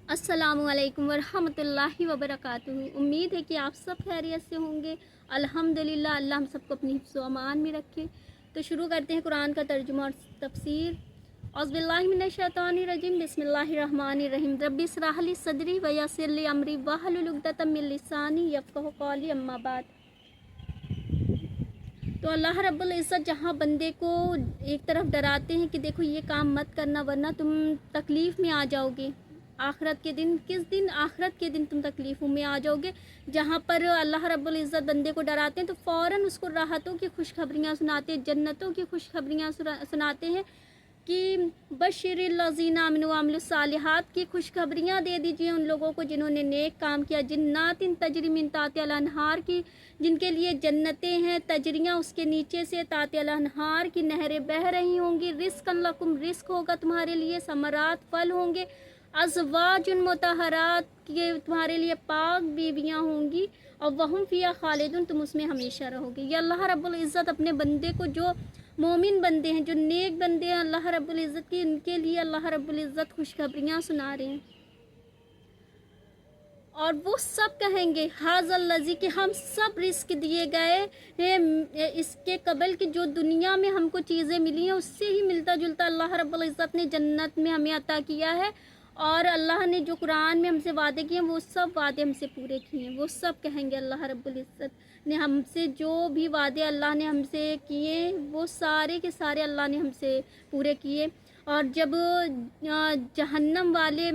अस्सलामु अलैकुम वरहमतुल्लाहि वबरकातुहू। उम्मीद है कि आप सब खैरियत से होंगे। अल्हम्दुलिल्लाह, अल्लाह हम सबको अपनी हिफ्ज़ व अमान में रखे। तो शुरू करते हैं कुरान का तर्जुमा और तफसीर। औज़ुबिल्लाहि मिनश्शैतानिर्रजीम, बिस्मिल्लाहिर्रहमानिर्रहीम। रब्बि इश्रह ली सदरी व यस्सिर ली अमरी वहलुल उक़दतम मिन लिसानी यफ़क़हू क़ौली, अम्मा बाद। तो अल्लाह रब्बुल इज़्ज़त जहाँ बंदे को एक तरफ डराते हैं कि देखो ये काम मत करना वरना तुम तकलीफ़ में आ जाओगे, आखिरत के दिन, किस दिन? आखिरत के दिन तुम तकलीफ़ों में आ जाओगे। जहाँ पर अल्लाह रब्बुल इज़्ज़त बंदे को डराते हैं तो फ़ौरन उसको राहतों की खुशखबरियाँ सुनाते हैं, जन्नतों की खुशखबरियाँ सुनाते हैं कि बशिरिल लज़ीना आमनू व अमिलुस सालिहात की खुशखबरियाँ दे दीजिए उन लोगों को जिन्होंने नेक काम किया। जिन्नातिन तजरी मिन ताहतिहल अनहार की, जिनके लिए जन्नतें हैं, तजरियाँ उसके नीचे से, ताहतिहल अनहार की नहरें बह रही होंगी। रिज़्क़न लकुम, रिस्क होगा तुम्हारे लिए, समरात फल होंगे। अज़वाजुन मुतहरात, के तुम्हारे लिए पाक बीवियाँ होंगी। और वहुम फ़िया खालिदुन, तुम उसमें हमेशा रहोगे। ये अल्लाह रब्बुल इज़्ज़त अपने बंदे को, जो मोमिन बंदे हैं, जो नेक बंदे हैं अल्लाह रब्बुल इज़्ज़त की, इनके लिए अल्लाह रब्बुल इज़्ज़त खुशखबरियाँ सुना रहे हैं। और वो सब कहेंगे हाज़ल लज़ी, कि हम सब रिस्क दिए गए हैं इसके कबल की जो दुनिया में हमको चीज़ें मिली हैं उससे ही मिलता जुलता अल्लाह रब्बुल इज़्ज़त ने जन्नत में हमें अता किया है। और अल्लाह ने जो कुरान में हमसे वादे किए हैं वो सब वादे हमसे पूरे किए हैं। वो सब कहेंगे अल्लाह रब्बुल इज़्ज़त ने हमसे जो भी वादे अल्लाह ने हमसे किए वो सारे के सारे अल्लाह ने हमसे पूरे किए। और जब जहन्नम वाले,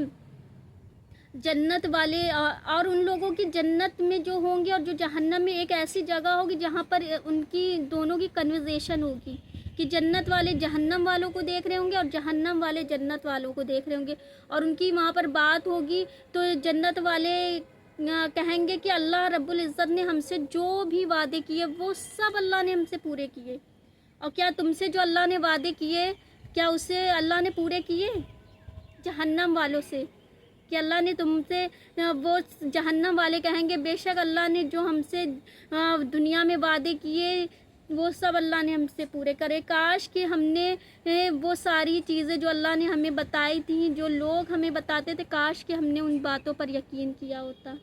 जन्नत वाले और उन लोगों की जन्नत में जो होंगे और जो जहन्नम में, एक ऐसी जगह होगी जहाँ पर उनकी दोनों की कन्वर्सेशन होगी कि जन्नत वाले जहन्नम वालों को देख रहे होंगे और जहन्नम वाले जन्नत वालों को देख रहे होंगे। और उनकी वहाँ पर बात होगी तो जन्नत वाले कहेंगे कि अल्लाह रब्बुल इज़्ज़त ने हमसे जो भी वादे किए वो सब अल्लाह ने हमसे पूरे किए। और क्या तुमसे जो अल्लाह ने वादे किए, क्या उसे अल्लाह ने पूरे किए? जहन्नम वालों से कि अल्लाह ने तुमसे, वो जहन्नम वाले कहेंगे बेशक अल्लाह ने जो हमसे दुनिया में वादे किए वो सब अल्लाह ने हमसे पूरे करे। काश कि हमने वो सारी चीज़ें जो अल्लाह ने हमें बताई थी, जो लोग हमें बताते थे, काश कि हमने उन बातों पर यकीन किया होता।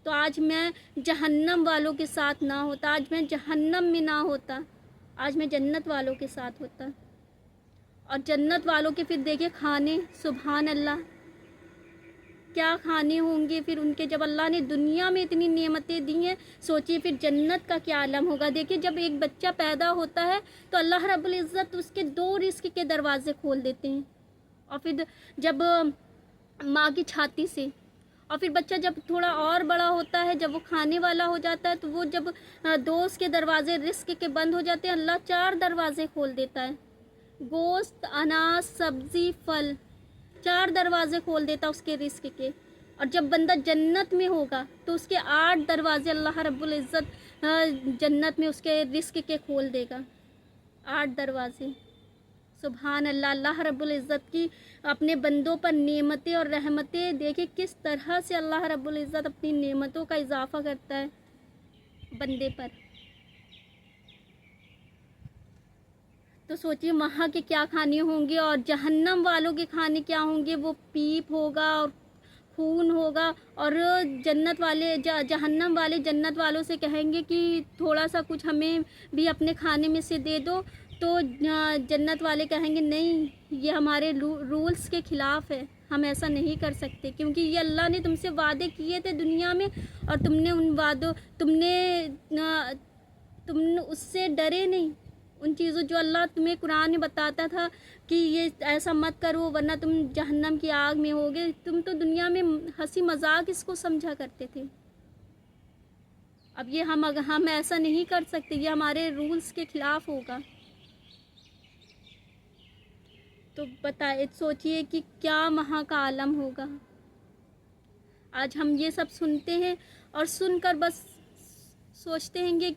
तो आज मैं जहन्नम वालों के साथ ना होता, आज मैं जहन्नम में ना होता, आज मैं जन्नत वालों के साथ होता। और जन्नत वालों के फिर देखिए खाने, सुभान अल्लाह, क्या खाने होंगे फिर उनके, जब अल्लाह ने दुनिया में इतनी नेमतें दी हैं, सोचिए फिर जन्नत का क्या आलम होगा। देखिए जब एक बच्चा पैदा होता है तो अल्लाह रब्बुल इज़्ज़त उसके 2 रिस्क के दरवाजे खोल देते हैं। और फिर जब माँ की छाती से, और फिर बच्चा जब थोड़ा और बड़ा होता है, जब वो खाने वाला हो जाता है, तो वो जब 2 उसके दरवाजे रिस्क के बंद हो जाते हैं, अल्लाह 4 दरवाजे खोल देता है। गोश्त, अनाज, सब्ज़ी, फल, 4 दरवाजे खोल देता उसके रिस्क के। और जब बंदा जन्नत में होगा तो उसके 8 दरवाजे अल्लाह रब्बुल इज़्ज़त जन्नत में उसके रिस्क के खोल देगा। 8 दरवाजे, सुभान अल्लाह। अल्लाह रब्बुल इज़्ज़त की अपने बंदों पर नेमतें और रहमतें, देखिए किस तरह से अल्लाह रब्बुल इज़्ज़त अपनी नेमतों का इजाफ़ा करता है बंदे पर। तो सोचिए वहाँ के क्या खाने होंगे और जहन्नम वालों के खाने क्या होंगे। वो पीप होगा और खून होगा। और जन्नत वाले, जहन्नम वाले जन्नत वालों से कहेंगे कि थोड़ा सा कुछ हमें भी अपने खाने में से दे दो। तो जन्नत वाले कहेंगे नहीं, ये हमारे रूल्स के ख़िलाफ़ है, हम ऐसा नहीं कर सकते, क्योंकि ये अल्लाह ने तुमसे वादे किए थे दुनिया में और तुमने उन वादों, तुम उससे डरे नहीं। उन चीज़ों जो अल्लाह तुम्हें कुरान में बताता था कि ये ऐसा मत करो वरना तुम जहन्नम की आग में होगे, तुम तो दुनिया में हंसी मजाक इसको समझा करते थे। अब ये हम ऐसा नहीं कर सकते, ये हमारे रूल्स के ख़िलाफ़ होगा। तो बताए, सोचिए कि क्या वहाँ का आलम होगा। आज हम ये सब सुनते हैं और सुनकर बस सोचते हैं कि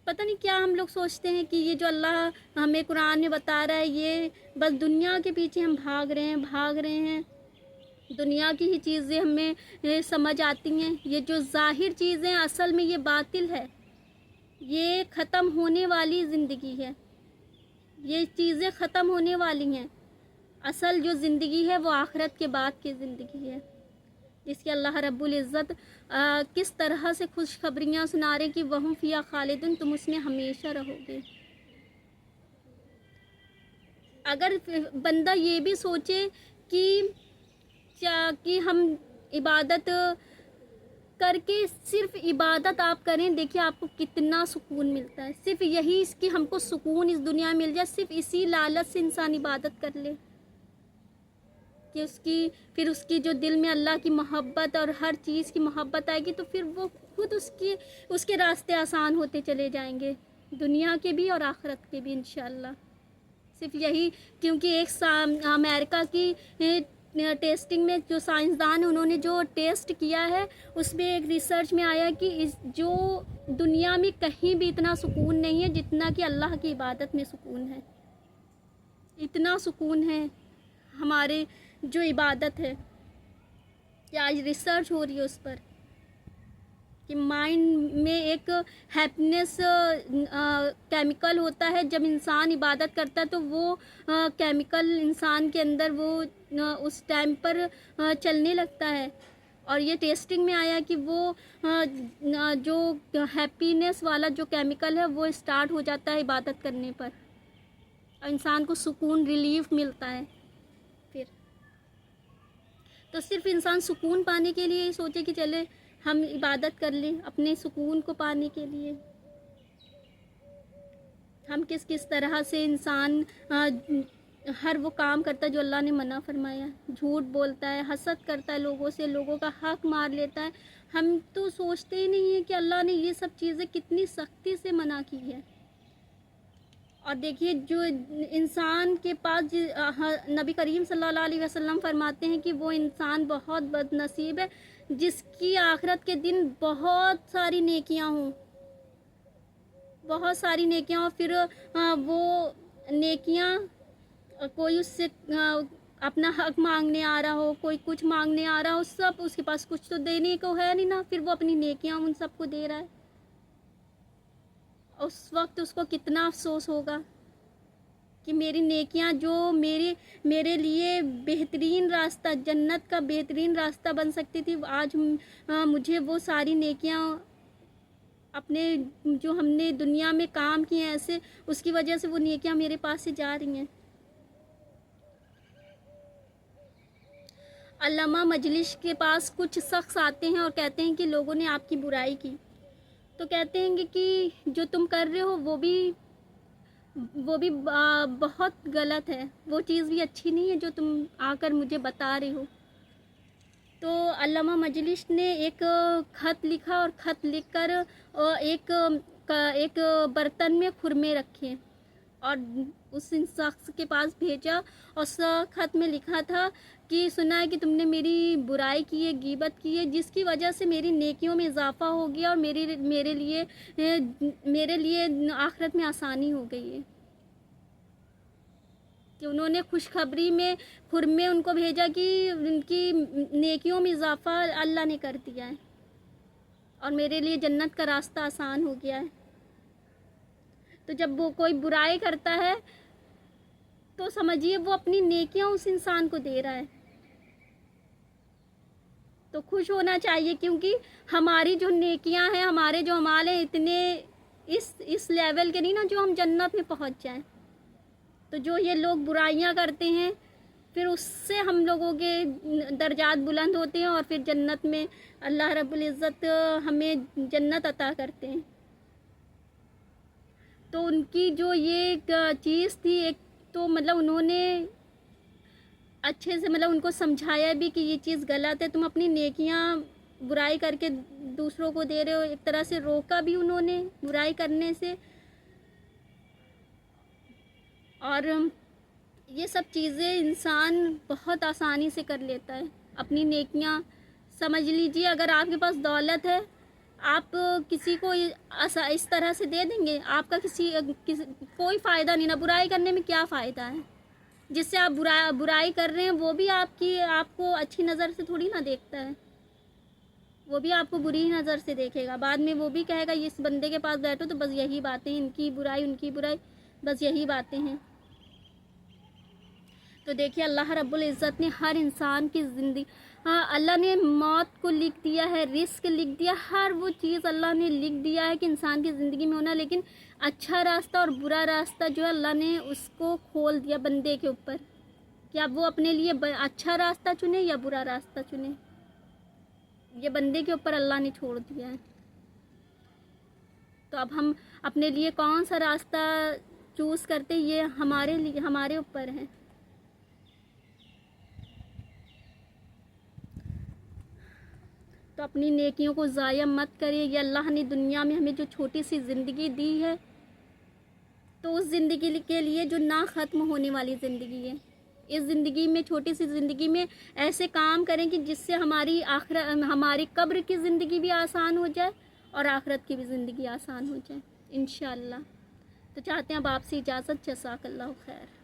पता नहीं क्या हम लोग सोचते हैं कि ये जो अल्लाह हमें कुरान में बता रहा है, ये बस दुनिया के पीछे हम भाग रहे हैं। दुनिया की ही चीज़ें हमें समझ आती हैं। ये जो ज़ाहिर चीज़ें असल में ये बातिल है, ये ख़त्म होने वाली ज़िंदगी है, ये चीज़ें ख़त्म होने वाली हैं। असल जो ज़िंदगी है वो आखिरत के बाद की ज़िंदगी है। جس کی اللہ رب العزت کس طرح سے خوشخبریاں سنا رہے کہ وہم فیہا خالدون، تم اس میں ہمیشہ رہو گے۔ اگر بندہ یہ بھی سوچے کہ ہم عبادت کر کے صرف عبادت آپ کریں، دیکھیے آپ کو کتنا سکون ملتا ہے۔ صرف یہی اس کی ہم کو سکون اس دنیا میں مل جائے، صرف اسی لالچ سے انسان عبادت کر لے کہ پھر اس کی جو دل میں اللہ کی محبت اور ہر چیز کی محبت آئے گی، تو پھر وہ خود اس کے راستے آسان ہوتے چلے جائیں گے، دنیا کے بھی اور آخرت کے بھی انشاءاللہ۔ صرف یہی، کیونکہ ایک امریکہ کی ٹیسٹنگ میں جو سائنسدان ہیں انہوں نے جو ٹیسٹ کیا ہے، اس میں ایک ریسرچ میں آیا کہ جو دنیا میں کہیں بھی اتنا سکون نہیں ہے جتنا کہ اللہ کی عبادت میں سکون ہے۔ اتنا سکون ہے ہمارے جو عبادت ہے کہ آج ریسرچ ہو رہی ہے اس پر کہ مائنڈ میں ایک ہیپینس کیمیکل ہوتا ہے، جب انسان عبادت کرتا ہے تو وہ کیمیکل انسان کے اندر وہ اس ٹائم پر چلنے لگتا ہے، اور یہ ٹیسٹنگ میں آیا کہ وہ جو ہیپینس والا جو کیمیکل ہے وہ اسٹارٹ ہو جاتا ہے عبادت کرنے پر، اور انسان کو سکون، ریلیف ملتا ہے۔ پھر تو صرف انسان سکون پانے کے لیے سوچے کہ چلے ہم عبادت کر لیں، اپنے سکون کو پانے کے لیے۔ ہم کس طرح سے انسان ہر وہ کام کرتا ہے جو اللہ نے منع فرمایا، جھوٹ بولتا ہے، حسد کرتا ہے لوگوں سے، لوگوں کا حق مار لیتا ہے۔ ہم تو سوچتے ہی نہیں ہیں کہ اللہ نے یہ سب چیزیں کتنی سختی سے منع کی ہے۔ اور دیکھیے جو انسان کے پاس نبی کریم صلی اللہ علیہ وسلم فرماتے ہیں کہ وہ انسان بہت بد نصیب ہے جس کی آخرت کے دن بہت ساری نیکیاں ہوں، بہت ساری نیکیاں ہوں، پھر وہ نیکیاں کوئی اس سے اپنا حق مانگنے آ رہا ہو، کوئی کچھ مانگنے آ رہا ہو، سب اس کے پاس کچھ تو دینے کو ہے نہیں نا، پھر وہ اپنی نیکیاں ان سب کو دے رہا ہے۔ اس وقت اس کو کتنا افسوس ہوگا کہ میری نیکیاں جو میرے لیے بہترین راستہ، جنت کا بہترین راستہ بن سکتی تھی، آج مجھے وہ ساری نیکیاں اپنے جو ہم نے دنیا میں کام کیے ہیں ایسے، اس کی وجہ سے وہ نیکیاں میرے پاس سے جا رہی ہیں۔ علامہ مجلس کے پاس کچھ شخص آتے ہیں اور کہتے ہیں کہ لوگوں نے آپ کی برائی کی، تو کہتے ہیں کہ جو تم کر رہے ہو وہ بھی بہت غلط ہے، وہ چیز بھی اچھی نہیں ہے جو تم آ کر مجھے بتا رہے ہو۔ تو علامہ مجلس نے ایک خط لکھا، اور خط لکھ کر ایک برتن میں خرمے رکھے اور اس شخص کے پاس بھیجا، اور اس خط میں لکھا تھا کہ سنا ہے کہ تم نے میری برائی کی ہے، غیبت کی ہے، جس کی وجہ سے میری نیکیوں میں اضافہ ہو گیا اور میرے لیے آخرت میں آسانی ہو گئی ہے۔ کہ انہوں نے خوشخبری میں خرمے ان کو بھیجا کہ ان کی نیکیوں میں اضافہ اللہ نے کر دیا ہے اور میرے لیے جنت کا راستہ آسان ہو گیا ہے۔ تو جب وہ کوئی برائی کرتا ہے تو سمجھیے وہ اپنی نیکیاں اس انسان کو دے رہا ہے، تو خوش ہونا چاہیے، کیونکہ ہماری جو نیکیاں ہیں، ہمارے جو اعمال ہیں، اتنے اس لیول کے نہیں نا جو ہم جنت میں پہنچ جائیں۔ تو جو یہ لوگ برائیاں کرتے ہیں، پھر اس سے ہم لوگوں کے درجات بلند ہوتے ہیں اور پھر جنت میں اللہ رب العزت ہمیں جنت عطا کرتے ہیں۔ تو ان کی جو یہ چیز تھی، ایک تو مطلب انہوں نے اچھے سے ان کو سمجھایا بھی کہ یہ چیز غلط ہے، تم اپنی نیکیاں برائی کر کے دوسروں کو دے رہے ہو، ایک طرح سے روکا بھی انہوں نے برائی کرنے سے۔ اور یہ سب چیزیں انسان بہت آسانی سے کر لیتا ہے، اپنی نیکیاں سمجھ لیجیے، اگر آپ کے پاس دولت ہے، آپ کسی کو اس طرح سے دے دیں گے، آپ کا کوئی فائدہ نہیں، نہ برائی کرنے میں کیا فائدہ ہے، جس سے آپ برائی کر رہے ہیں وہ بھی آپ کو اچھی نظر سے تھوڑی نہ دیکھتا ہے، وہ بھی آپ کو بری نظر سے دیکھے گا، بعد میں وہ بھی کہے گا اس بندے کے پاس بیٹھو تو بس یہی باتیں، ان کی برائی بس یہی باتیں ہیں۔ تو دیکھیے اللہ رب العزت نے ہر انسان کی زندگی، ہاں اللہ نے موت کو لکھ دیا ہے، رزق لکھ دیا، ہر وہ چیز اللہ نے لکھ دیا ہے کہ انسان کی زندگی میں ہونا، لیکن اچھا راستہ اور برا راستہ جو ہے اللہ نے اس کو کھول دیا بندے کے اوپر کہ اب وہ اپنے لیے اچھا راستہ چنے یا برا راستہ چنے، یہ بندے کے اوپر اللہ نے چھوڑ دیا ہے۔ تو اب ہم اپنے لیے کون سا راستہ چوز کرتے یہ ہمارے اوپر ہے۔ تو اپنی نیکیوں کو ضائع مت کریے، یہ اللہ نے دنیا میں ہمیں جو چھوٹی سی زندگی دی ہے، تو اس زندگی کے لیے جو نہ ختم ہونے والی زندگی ہے، اس زندگی میں چھوٹی سی زندگی میں ایسے کام کریں کہ جس سے ہماری قبر کی زندگی بھی آسان ہو جائے اور آخرت کی بھی زندگی آسان ہو جائے انشاءاللہ۔ تو چاہتے ہیں اب آپ سے اجازت، جزاک اللہ خیر۔